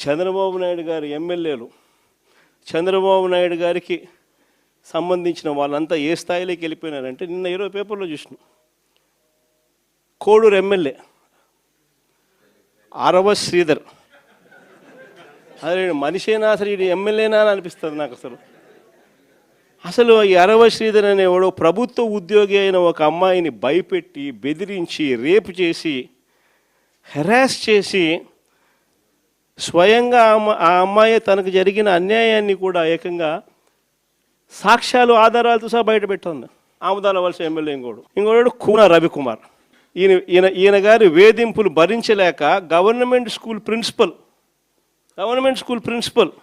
చంద్రబాబు నాయుడు గారి ఎమ్మెల్యేలు, చంద్రబాబు నాయుడు గారికి సంబంధించిన వాళ్ళంతా ఏ స్థాయిలోకి వెళ్ళిపోయినారంటే, నిన్న 20 పేపర్లో చూసిన కోడూరు ఎమ్మెల్యే అరవ శ్రీధర్, అదే మనిషేనా అసలు ఇది ఎమ్మెల్యేనా అని అనిపిస్తుంది నాకు. అసలు ఈ అరవ శ్రీధర్ అనేవాడు ప్రభుత్వ ఉద్యోగి అయిన ఒక అమ్మాయిని భయపెట్టి, బెదిరించి, రేపు చేసి, హెరాస్ చేసి, స్వయంగా ఆ అమ్మాయి తనకు జరిగిన అన్యాయాన్ని కూడా ఏకంగా సాక్ష్యాలు, ఆధారాలతో సహా బయట పెట్టింది. ఆముదాల వలస ఎమ్మెల్యే ఇంకోడు కూన రవికుమార్. ఈయన గారి వేధింపులు భరించలేక గవర్నమెంట్ స్కూల్ ప్రిన్సిపల్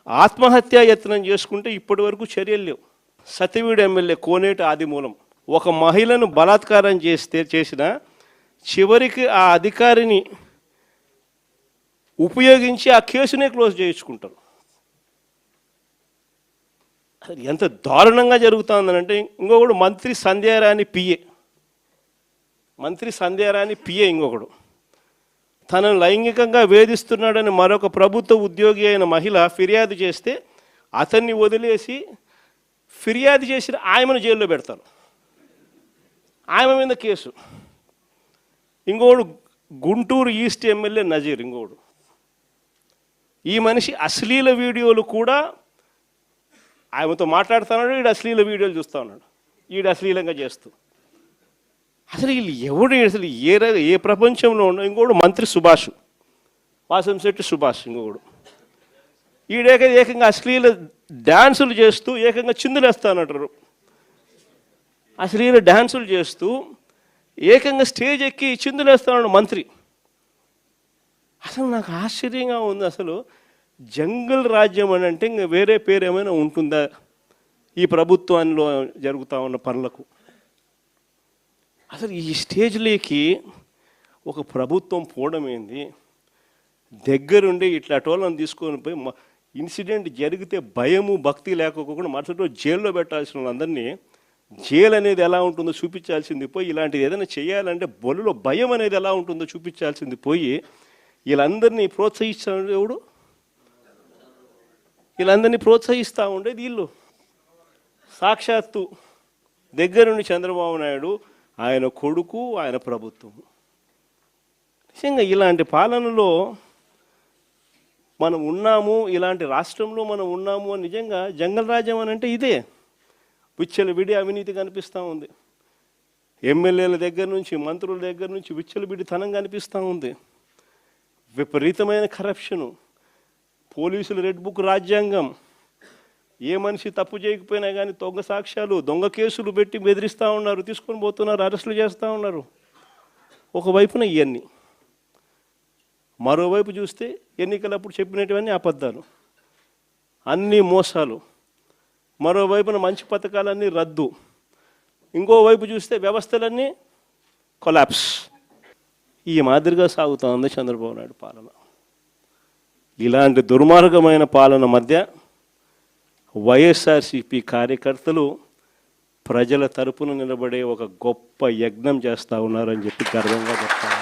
ఆత్మహత్యా యత్నం చేసుకుంటే ఇప్పటి వరకు చర్యలు లేవు. సతివీడు ఎమ్మెల్యే కోనేటి ఆదిమూలం ఒక మహిళను బలాత్కారం చేసిన చివరికి ఆ అధికారిని ఉపయోగించి ఆ కేసునే క్లోజ్ చేయించుకుంటారు. అసలు ఎంత దారుణంగా జరుగుతుందనంటే, ఇంకొకడు మంత్రి సంధ్యారాణి పిఏ ఇంకొకడు తనను లైంగికంగా వేధిస్తున్నాడని మరొక ప్రభుత్వ ఉద్యోగి అయిన మహిళ ఫిర్యాదు చేస్తే అతన్ని వదిలేసి ఫిర్యాదు చేసిన ఆయమను జైల్లో పెడతారు. ఆయమ మీద కేసు. ఇంకోడు గుంటూరు ఈస్ట్ ఎమ్మెల్యే నజీర్ ఇంకోడు. ఈ మనిషి అశ్లీల వీడియోలు కూడా ఆయనతో మాట్లాడుతున్నాడు, ఈడు అశ్లీల వీడియోలు చూస్తూ ఉన్నాడు, ఈడు అశ్లీలంగా చేస్తూ. అసలు వీళ్ళు ఎవడు అసలు ఏ ప్రపంచంలో ఉండవు. ఇంకోడు మంత్రి వాసంశెట్టి సుభాష్ ఇంకొకడు. ఏకంగా అశ్లీల డ్యాన్సులు చేస్తూ ఏకంగా చిందులేస్తానంటారు. అశ్లీల డ్యాన్సులు చేస్తూ ఏకంగా స్టేజ్ ఎక్కి చిందులేస్తాడు మంత్రి. అసలు నాకు ఆశ్చర్యంగా ఉంది. అసలు జంగల్ రాజ్యం అని అంటే ఇంకా వేరే పేరు ఏమైనా ఉంటుందా ఈ ప్రభుత్వంలో జరుగుతూ ఉన్న పనులకు? అసలు ఈ స్టేజ్లోకి ఒక ప్రభుత్వం పోవడం ఏంది? దగ్గరుండి ఇట్లా టోళ్ళని తీసుకొని పోయి ఇన్సిడెంట్ జరిగితే భయము, భక్తి లేకపోకుండా మరుసటి రోజు జైల్లో పెట్టాల్సిన వాళ్ళందరినీ జైలు అనేది ఎలా ఉంటుందో చూపించాల్సింది పోయి, ఇలాంటిది ఏదైనా చేయాలంటే బొల్లులో భయం అనేది ఎలా ఉంటుందో చూపించాల్సింది పోయి, వీళ్ళందరినీ ప్రోత్సహిస్తాడు ఎవడు? వీళ్ళందరినీ ప్రోత్సహిస్తూ ఉండేది వీళ్ళు. సాక్షాత్తు దగ్గరుండి చంద్రబాబు నాయుడు, ఆయన కొడుకు, ఆయన ప్రభుత్వం. నిజంగా ఇలాంటి పాలనలో మనం ఉన్నాము, ఇలాంటి రాష్ట్రంలో మనం ఉన్నాము అని నిజంగా జంగల్ రాజ్యం అని అంటే ఇదే. విచ్చలవిడి అవినీతి కనిపిస్తూ ఉంది. ఎమ్మెల్యేల దగ్గర నుంచి, మంత్రుల దగ్గర నుంచి విచ్చలవిడితనం కనిపిస్తూ ఉంది. విపరీతమైన కరప్షను, పోలీసులు రెడ్ బుక్ రాజ్యాంగం. ఏ మనిషి తప్పు చేయకపోయినా కానీ దొంగ సాక్ష్యాలు, దొంగ కేసులు పెట్టి బెదిరిస్తూ ఉన్నారు, తీసుకొని పోతున్నారు, అరెస్టులు చేస్తూ ఉన్నారు. ఒకవైపున ఇవన్నీ, మరోవైపు చూస్తే ఎన్నికలప్పుడు చెప్పినటువన్నీ అబద్ధాలు, అన్నీ మోసాలు. మరోవైపున మంచి పథకాలన్నీ రద్దు. ఇంకోవైపు చూస్తే వ్యవస్థలన్నీ కొలాప్స్. ఈ మాదిరిగా సాగుతూ ఉంది చంద్రబాబు నాయుడు పాలన. ఇలాంటి దుర్మార్గమైన పాలన మధ్య వైఎస్ఆర్సీపీ కార్యకర్తలు ప్రజల తరపున నిలబడే ఒక గొప్ప యజ్ఞం చేస్తూ ఉన్నారని చెప్పి గర్వంగా చెప్తాను.